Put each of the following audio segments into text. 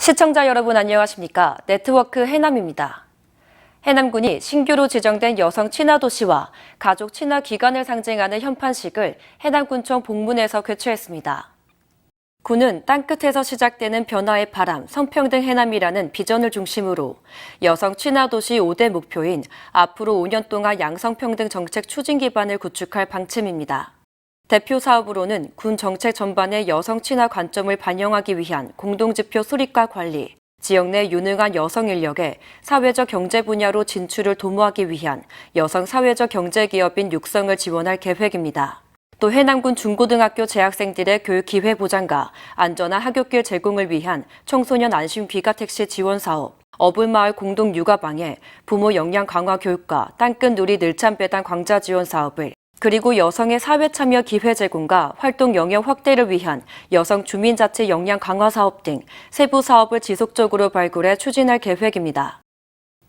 시청자 여러분 안녕하십니까? 네트워크 해남입니다. 해남군이 신규로 지정된 여성 친화 도시와 가족 친화 기관을 상징하는 현판식을 해남군청 복문에서 개최했습니다. 군은 땅끝에서 시작되는 변화의 바람, 성평등 해남이라는 비전을 중심으로 여성 친화 도시 5대 목표인 앞으로 5년 동안 양성평등 정책 추진 기반을 구축할 방침입니다. 대표 사업으로는 군 정책 전반의 여성 친화 관점을 반영하기 위한 공동지표 수립과 관리, 지역 내 유능한 여성 인력의 사회적 경제 분야로 진출을 도모하기 위한 여성 사회적 경제기업인 육성을 지원할 계획입니다. 또 해남군 중고등학교 재학생들의 교육 기회 보장과 안전한 학교길 제공을 위한 청소년 안심 귀가택시 지원 사업, 어불마을 공동 육아방에 부모 역량 강화 교육과 땅끝 누리 늘참 배당 광자 지원 사업을, 그리고 여성의 사회 참여 기회 제공과 활동 영역 확대를 위한 여성 주민자치 역량 강화 사업 등 세부 사업을 지속적으로 발굴해 추진할 계획입니다.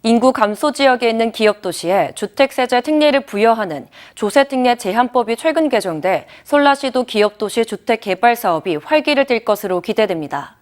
인구 감소 지역에 있는 기업 도시에 주택세제 특례를 부여하는 조세특례 제한법이 최근 개정돼 솔라시도 기업도시 주택개발 사업이 활기를 띨 것으로 기대됩니다.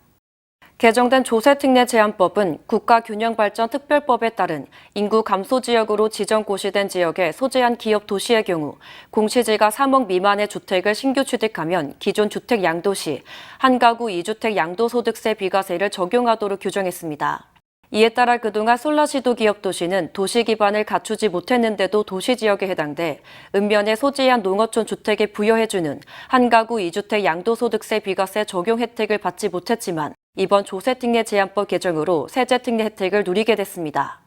개정된 조세특례 제한법은 국가균형발전특별법에 따른 인구 감소 지역으로 지정고시된 지역에 소재한 기업 도시의 경우 공시지가 3억 미만의 주택을 신규 취득하면 기존 주택 양도시, 한 가구 2주택 양도소득세 비과세를 적용하도록 규정했습니다. 이에 따라 그동안 솔라시도 기업 도시는 도시 기반을 갖추지 못했는데도 도시지역에 해당돼 읍면에 소재한 농어촌 주택에 부여해주는 한 가구 2주택 양도소득세 비과세 적용 혜택을 받지 못했지만 이번 조세특례 제한법 개정으로 세제특례 혜택을 누리게 됐습니다.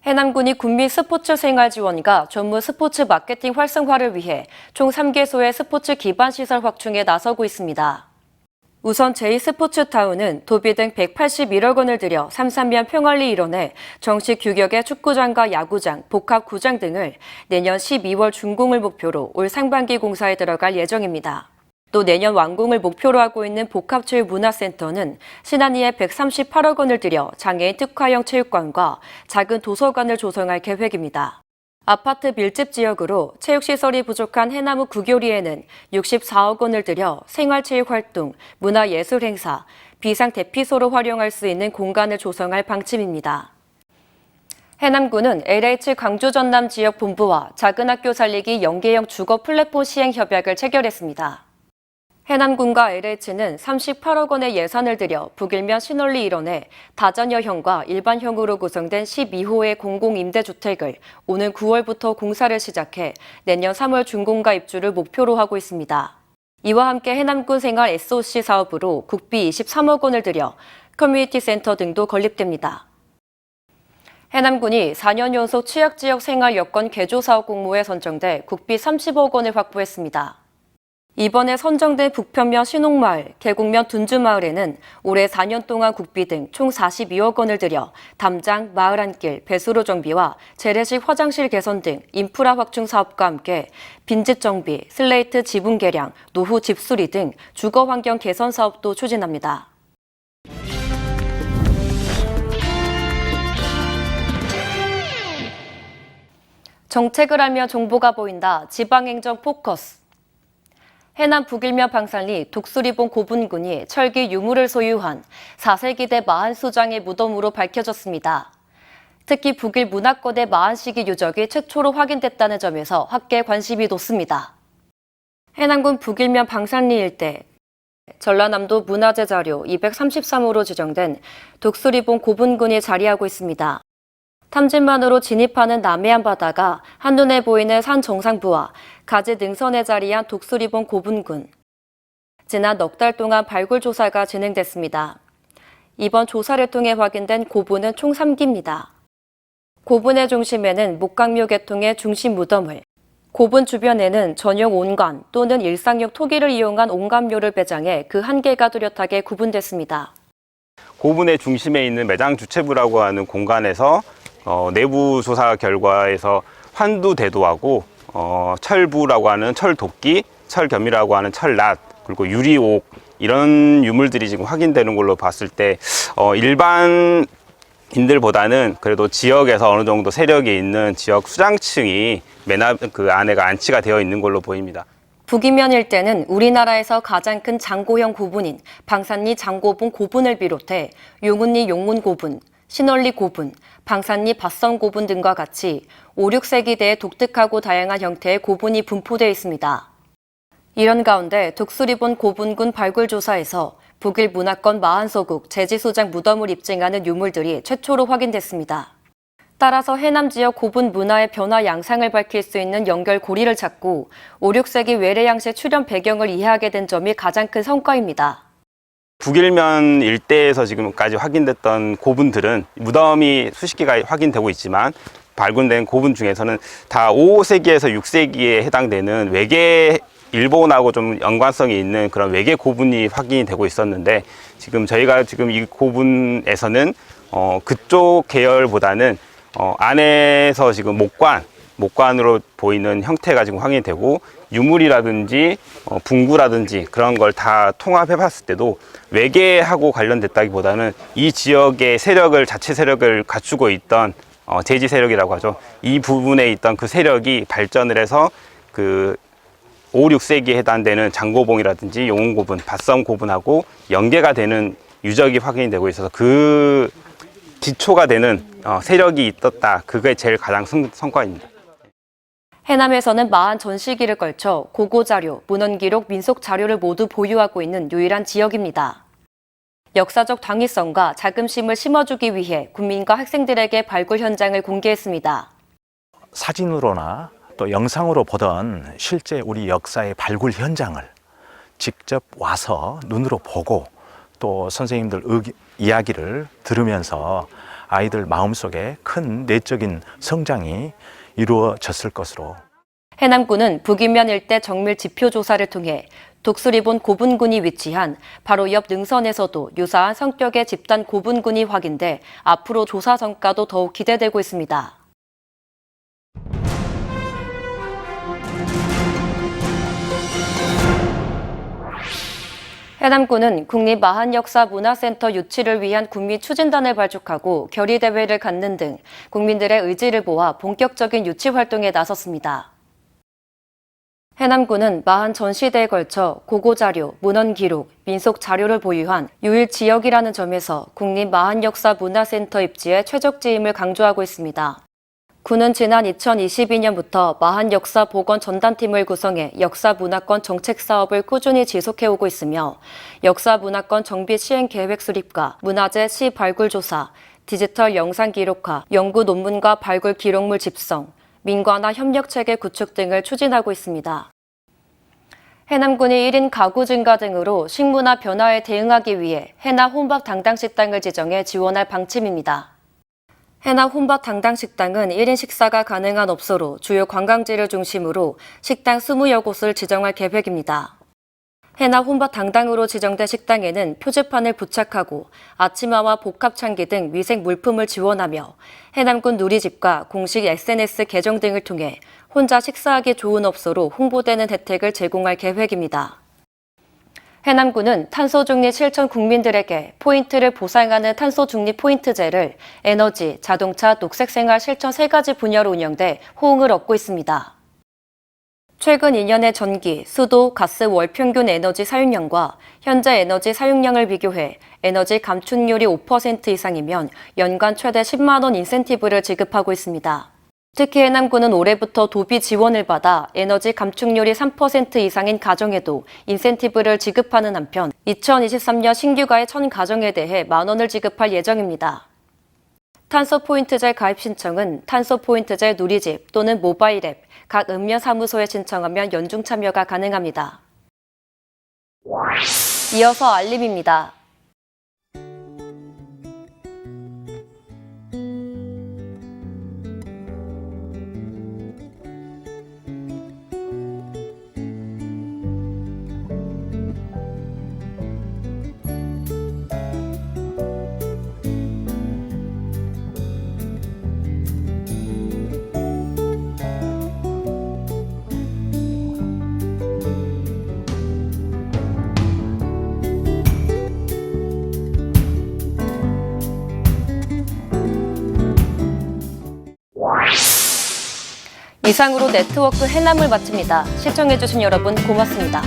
해남군이 군민 스포츠 생활 지원과 전문 스포츠 마케팅 활성화를 위해 총 3개소의 스포츠 기반 시설 확충에 나서고 있습니다. 우선 제2스포츠타운은 도비 등 181억 원을 들여 삼산면 평안리 일원에 정식 규격의 축구장과 야구장, 복합구장 등을 내년 12월 준공을 목표로 올 상반기 공사에 들어갈 예정입니다. 또 내년 완공을 목표로 하고 있는 복합체육문화센터는 신안리에 138억 원을 들여 장애인 특화형 체육관과 작은 도서관을 조성할 계획입니다. 아파트 밀집 지역으로 체육시설이 부족한 해나무 구교리에는 64억 원을 들여 생활체육활동, 문화예술행사, 비상대피소로 활용할 수 있는 공간을 조성할 방침입니다. 해남군은 LH 광주 전남 지역 본부와 작은 학교 살리기 연계형 주거 플랫폼 시행 협약을 체결했습니다. 해남군과 LH는 38억 원의 예산을 들여 북일면 신월리 일원에 다전여형과 일반형으로 구성된 12호의 공공임대주택을 오는 9월부터 공사를 시작해 내년 3월 준공과 입주를 목표로 하고 있습니다. 이와 함께 해남군 생활 SOC 사업으로 국비 23억 원을 들여 커뮤니티 센터 등도 건립됩니다. 해남군이 4년 연속 취약지역 생활 여건 개조 사업 공모에 선정돼 국비 30억 원을 확보했습니다. 이번에 선정된 북편면 신옥마을, 계곡면 둔주마을에는 올해 4년 동안 국비 등 총 42억 원을 들여 담장, 마을 안길, 배수로 정비와 재래식 화장실 개선 등 인프라 확충 사업과 함께 빈집 정비, 슬레이트 지붕 개량, 노후 집수리 등 주거 환경 개선 사업도 추진합니다. 정책을 알면 정보가 보인다. 지방행정 포커스. 해남 북일면 방산리 독수리봉 고분군이 철기 유물을 소유한 4세기대 마한수장의 무덤으로 밝혀졌습니다. 특히 북일 문화권의 마한 시기 유적이 최초로 확인됐다는 점에서 학계 관심이 높습니다. 해남군 북일면 방산리 일대 전라남도 문화재 자료 233호로 지정된 독수리봉 고분군이 자리하고 있습니다. 탐진만으로 진입하는 남해안 바다가 한눈에 보이는 산 정상부와 가지 능선에 자리한 독수리봉 고분군. 지난 넉 달 동안 발굴 조사가 진행됐습니다. 이번 조사를 통해 확인된 고분은 총 3기입니다. 고분의 중심에는 목강묘 계통의 중심 무덤을, 고분 주변에는 전용 온관 또는 일상용 토기를 이용한 온관묘를 배장해 그 한계가 뚜렷하게 구분됐습니다. 고분의 중심에 있는 매장 주체부라고 하는 공간에서 내부 조사 결과에서 환두대도하고 철부라고 하는 철도끼, 철겸이라고 하는 철낫, 그리고 유리옥 이런 유물들이 지금 확인되는 걸로 봤을 때 일반인들보다는 그래도 지역에서 어느 정도 세력이 있는 지역 수장층이 그 안에가 안치가 되어 있는 걸로 보입니다. 북이면 일대는 우리나라에서 가장 큰 장고형 고분인 방산리 장고분 고분을 비롯해 용운리 용문 고분, 신월리 고분, 방산리 밭섬 고분 등과 같이 5, 6세기대의 독특하고 다양한 형태의 고분이 분포되어 있습니다. 이런 가운데 독수리본 고분군 발굴조사에서 북일 문화권 마한서국 제지소장 무덤을 입증하는 유물들이 최초로 확인됐습니다. 따라서 해남 지역 고분 문화의 변화 양상을 밝힐 수 있는 연결고리를 찾고 5, 6세기 외래양식 출현 배경을 이해하게 된 점이 가장 큰 성과입니다. 북일면 일대에서 지금까지 확인됐던 고분들은 무덤이 수십 개가 확인되고 있지만 발굴된 고분 중에서는 다 5세기에서 6세기에 해당되는 외계 일본하고 좀 연관성이 있는 그런 외계 고분이 확인이 되고 있었는데 저희가 지금 이 고분에서는 그쪽 계열보다는 안에서 지금 목관으로 보이는 형태가 지금 확인이 되고 유물이라든지 분구라든지 그런 걸 다 통합해 봤을 때도 외계하고 관련됐다기보다는 이 지역의 자체 세력을 갖추고 있던 제지 세력이라고 하죠. 이 부분에 있던 그 세력이 발전을 해서 그 5, 6세기에 해당되는 장고봉이라든지 용운고분, 밭섬고분하고 연계가 되는 유적이 확인이 되고 있어서 그 기초가 되는 세력이 있었다. 그게 제일 가장 성과입니다. 해남에서는 마한 전 시기를 걸쳐 고고자료, 문헌기록, 민속자료를 모두 보유하고 있는 유일한 지역입니다. 역사적 당위성과 자긍심을 심어주기 위해 국민과 학생들에게 발굴 현장을 공개했습니다. 사진으로나 또 영상으로 보던 실제 우리 역사의 발굴 현장을 직접 와서 눈으로 보고 또 선생님들 이야기를 들으면서 아이들 마음속에 큰 내적인 성장이 이루어졌을 것으로. 해남군은 북이면 일대 정밀 지표 조사를 통해 독수리본 고분군이 위치한 바로 옆 능선에서도 유사한 성격의 집단 고분군이 확인돼 앞으로 조사 성과도 더욱 기대되고 있습니다. 해남군은 국립마한역사문화센터 유치를 위한 국민추진단을 발족하고 결의대회를 갖는 등 국민들의 의지를 모아 본격적인 유치 활동에 나섰습니다. 해남군은 마한 전 시대에 걸쳐 고고자료, 문헌기록, 민속자료를 보유한 유일 지역이라는 점에서 국립마한역사문화센터 입지에 최적지임을 강조하고 있습니다. 군은 지난 2022년부터 마한역사복원전담팀을 구성해 역사문화권 정책사업을 꾸준히 지속해오고 있으며 역사문화권 정비 시행 계획 수립과 문화재 시발굴조사, 디지털 영상 기록화, 연구 논문과 발굴 기록물 집성, 민관화 협력체계 구축 등을 추진하고 있습니다. 해남군이 1인 가구 증가 등으로 식문화 변화에 대응하기 위해 해남 혼밥 당당식당을 지정해 지원할 방침입니다. 해남 혼밥 당당식당은 1인 식사가 가능한 업소로 주요 관광지를 중심으로 식당 20여 곳을 지정할 계획입니다. 해남 혼밥 당당으로 지정된 식당에는 표지판을 부착하고 아침화와 복합창기 등 위생 물품을 지원하며 해남군 누리집과 공식 SNS 계정 등을 통해 혼자 식사하기 좋은 업소로 홍보되는 혜택을 제공할 계획입니다. 해남군은 탄소중립 실천 국민들에게 포인트를 보상하는 탄소중립 포인트제를 에너지, 자동차, 녹색생활 실천 3가지 분야로 운영돼 호응을 얻고 있습니다. 최근 2년의 전기, 수도, 가스 월 평균 에너지 사용량과 현재 에너지 사용량을 비교해 에너지 감축률이 5% 이상이면 연간 최대 10만 원 인센티브를 지급하고 있습니다. 특히 해남군은 올해부터 도비 지원을 받아 에너지 감축률이 3% 이상인 가정에도 인센티브를 지급하는 한편 2023년 신규 가입 1000가정에 대해 만원을 지급할 예정입니다. 탄소포인트제 가입 신청은 탄소포인트제 누리집 또는 모바일 앱, 각 읍면사무소에 신청하면 연중 참여가 가능합니다. 이어서 알림입니다. 이상으로 네트워크 해남을 마칩니다. 시청해주신 여러분 고맙습니다.